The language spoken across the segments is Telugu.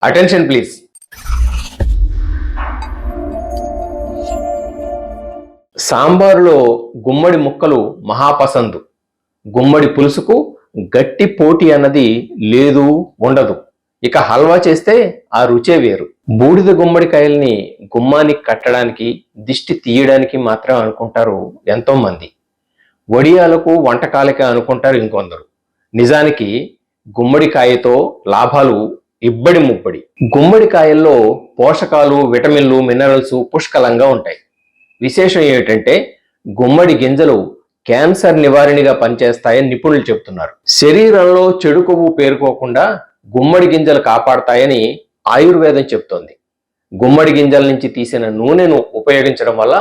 Attention please. సాంబారులో గుమ్మడి ముక్కలు మహాపసందు. గుమ్మడి పులుసుకు గట్టి పోటీ అన్నది లేదు, ఉండదు. ఇక హల్వా చేస్తే ఆ రుచే వేరు. బూడిద గుమ్మడికాయల్ని గుమ్మానికి కట్టడానికి, దిష్టి తీయడానికి మాత్రం అనుకుంటారు ఎంతో మంది. వడియాలకు, వంటకాలకే అనుకుంటారు ఇంకొందరు. నిజానికి గుమ్మడికాయతో లాభాలు ఇబ్బడి ముబ్బడి. గుమ్మడికాయల్లో పోషకాలు, విటమిన్లు, మినరల్స్ పుష్కలంగా ఉంటాయి. విశేషం ఏమిటంటే గుమ్మడి గింజలు క్యాన్సర్ నివారణగా పనిచేస్తాయని నిపుణులు చెబుతున్నారు. శరీరంలో చెడు కొవ్వు పేరుకోకుండా గుమ్మడి గింజలు కాపాడతాయని ఆయుర్వేదం చెప్తోంది. గుమ్మడి గింజల నుంచి తీసిన నూనెను ఉపయోగించడం వల్ల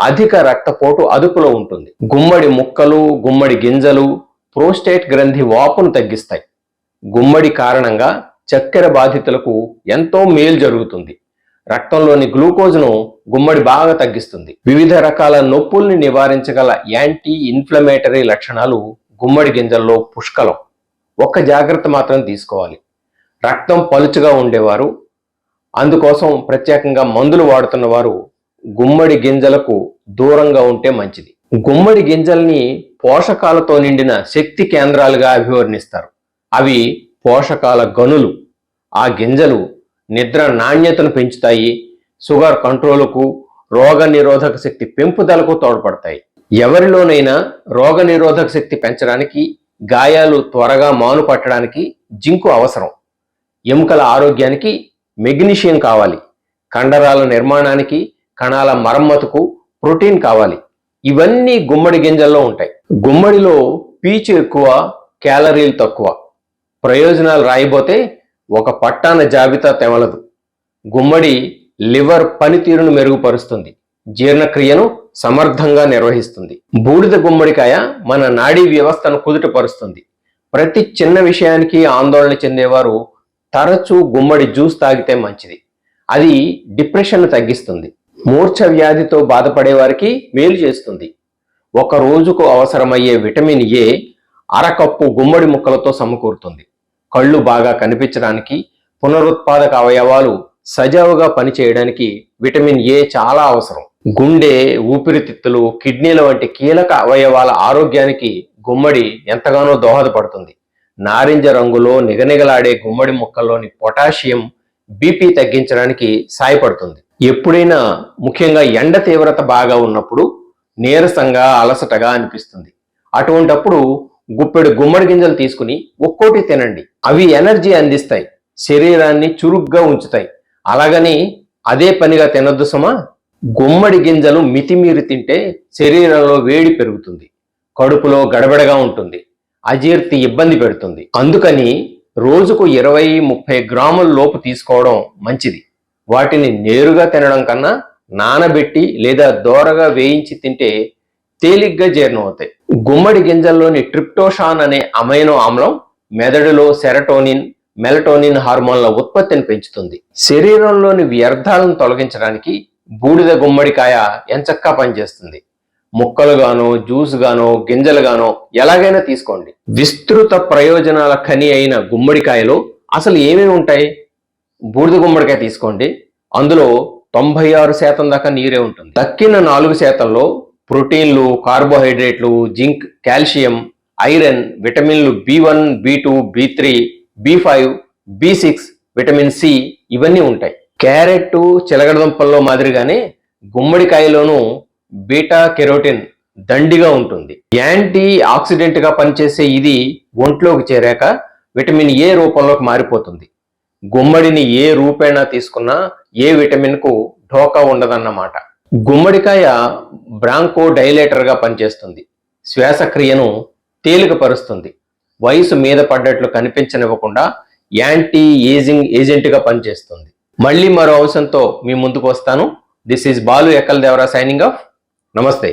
అధిక రక్తపోటు అదుపులో ఉంటుంది. గుమ్మడి ముక్కలు, గుమ్మడి గింజలు ప్రోస్టేట్ గ్రంథి వాపును తగ్గిస్తాయి. గుమ్మడి కారణంగా చక్కెర బాధితులకు ఎంతో మేలు జరుగుతుంది. రక్తంలోని గ్లూకోజ్ను గుమ్మడి బాగా తగ్గిస్తుంది. వివిధ రకాల నొప్పుల్ని నివారించగల యాంటీ ఇన్ఫ్లమేటరీ లక్షణాలు గుమ్మడి గింజల్లో పుష్కలం. ఒక్క జాగ్రత్త మాత్రం తీసుకోవాలి. రక్తం పలుచగా ఉండేవారు, అందుకోసం ప్రత్యేకంగా మందులు వాడుతున్న వారు గుమ్మడి గింజలకు దూరంగా ఉంటే మంచిది. గుమ్మడి గింజల్ని పోషకాలతో నిండిన శక్తి కేంద్రాలుగా అభివర్ణిస్తారు. అవి పోషకాల గనులు. ఆ గింజలు నిద్ర నాణ్యతను పెంచుతాయి, షుగర్ కంట్రోలుకు, రోగ నిరోధక శక్తి పెంపుదలకు తోడ్పడతాయి. ఎవరిలోనైనా రోగ నిరోధక శక్తి పెంచడానికి, గాయాలు త్వరగా మాను పట్టడానికి జింకు అవసరం. ఎముకల ఆరోగ్యానికి మెగ్నీషియం కావాలి. కండరాల నిర్మాణానికి, కణాల మరమ్మతుకు ప్రోటీన్ కావాలి. ఇవన్నీ గుమ్మడి గింజల్లో ఉంటాయి. గుమ్మడిలో పీచు ఎక్కువ, క్యాలరీలు తక్కువ. ప్రయోజనాలు రాయిపోతే ఒక పట్టాన జాబితా తెవలదు. గుమ్మడి లివర్ పనితీరును మెరుగుపరుస్తుంది, జీర్ణక్రియను సమర్థంగా నిర్వహిస్తుంది. బూడిద గుమ్మడికాయ మన నాడీ వ్యవస్థను కుదుటపరుస్తుంది. ప్రతి చిన్న విషయానికి ఆందోళన చెందేవారు తరచూ గుమ్మడి జ్యూస్ తాగితే మంచిది. అది డిప్రెషన్ తగ్గిస్తుంది. మూర్ఛ వ్యాధితో బాధపడే వారికి మేలు చేస్తుంది. ఒక రోజుకు అవసరమయ్యే విటమిన్ ఏ అరకప్పు గుమ్మడి ముక్కలతో సమకూరుతుంది. కళ్ళు బాగా కనిపించడానికి, పునరుత్పాదక అవయవాలు సజావుగా పనిచేయడానికి విటమిన్ ఏ చాలా అవసరం. గుండె, ఊపిరితిత్తులు, కిడ్నీల వంటి కీలక అవయవాల ఆరోగ్యానికి గుమ్మడి ఎంతగానో దోహదపడుతుంది. నారింజ రంగులో నిగనిగలాడే గుమ్మడి ముక్కల్లోని పొటాషియం బీపీ తగ్గించడానికి సాయపడుతుంది. ఎప్పుడైనా ముఖ్యంగా ఎండ తీవ్రత బాగా ఉన్నప్పుడు నీరసంగా, అలసటగా అనిపిస్తుంది. అటువంటప్పుడు గుప్పెడు గుమ్మడి గింజలు తీసుకుని ఒక్కోటి తినండి. అవి ఎనర్జీ అందిస్తాయి, శరీరాన్ని చురుగ్గా ఉంచుతాయి. అలాగని అదే పనిగా తినొద్దు సుమా. గుమ్మడి గింజలు మితిమీరి తింటే శరీరంలో వేడి పెరుగుతుంది, కడుపులో గడబడగా ఉంటుంది, అజీర్తి ఇబ్బంది పెడుతుంది. అందుకని రోజుకు 20-30 గ్రాముల లోపు తీసుకోవడం మంచిది. వాటిని నేరుగా తినడం కన్నా నానబెట్టి లేదా దోరగా వేయించి తింటే తేలిగ్గా జీర్ణం అవుతాయి. గుమ్మడి గింజల్లోని ట్రిప్టోషాన్ అనే అమైనో ఆమ్లం మెదడులో సెరటోనిన్, మెలటోనిన్ హార్మోన్ల ఉత్పత్తిని పెంచుతుంది. శరీరంలోని వ్యర్థాలను తొలగించడానికి బూడిద గుమ్మడికాయ ఎంచక్కా పనిచేస్తుంది. ముక్కలుగానో, జ్యూస్గానో, గింజలుగానో ఎలాగైనా తీసుకోండి. విస్తృత ప్రయోజనాల ఖని అయిన గుమ్మడికాయలో అసలు ఏమేమి ఉంటాయి? బూడిద గుమ్మడికాయ తీసుకోండి, అందులో 96% దాకా నీరే ఉంటుంది. తక్కిన 4%లో ప్రోటీన్లు, కార్బోహైడ్రేట్లు, జింక్, కాల్షియం, ఐరన్, విటమిన్లు B1, B2, B3, B5, B6, vitamin C ఇవన్నీ ఉంటాయి. క్యారెట్, చిలగడదుంపల్లో మాదిరిగానే గుమ్మడికాయలోనూ బీటా కెరోటిన్ దండిగా ఉంటుంది. యాంటీ ఆక్సిడెంట్ గా పనిచేసే ఇది ఒంట్లోకి చేరాక విటమిన్ ఏ రూపంలోకి మారిపోతుంది. గుమ్మడిని ఏ రూపేణా తీసుకున్నా ఏ విటమిన్ కు ఢోకా ఉండదన్నమాట. గుమ్మడికాయ బ్రాంకో డైలేటర్ గా పనిచేస్తుంది. శ్వాసక్రియను తేలికపరుస్తుంది. వయసు మీద పడ్డట్లు కనిపించనివ్వకుండా యాంటీ ఏజింగ్ ఏజెంట్ గా పనిచేస్తుంది. మళ్ళీ మరో అంశంతో మీ ముందుకు వస్తాను. This is Balu Ekkal Devara signing off. నమస్తే.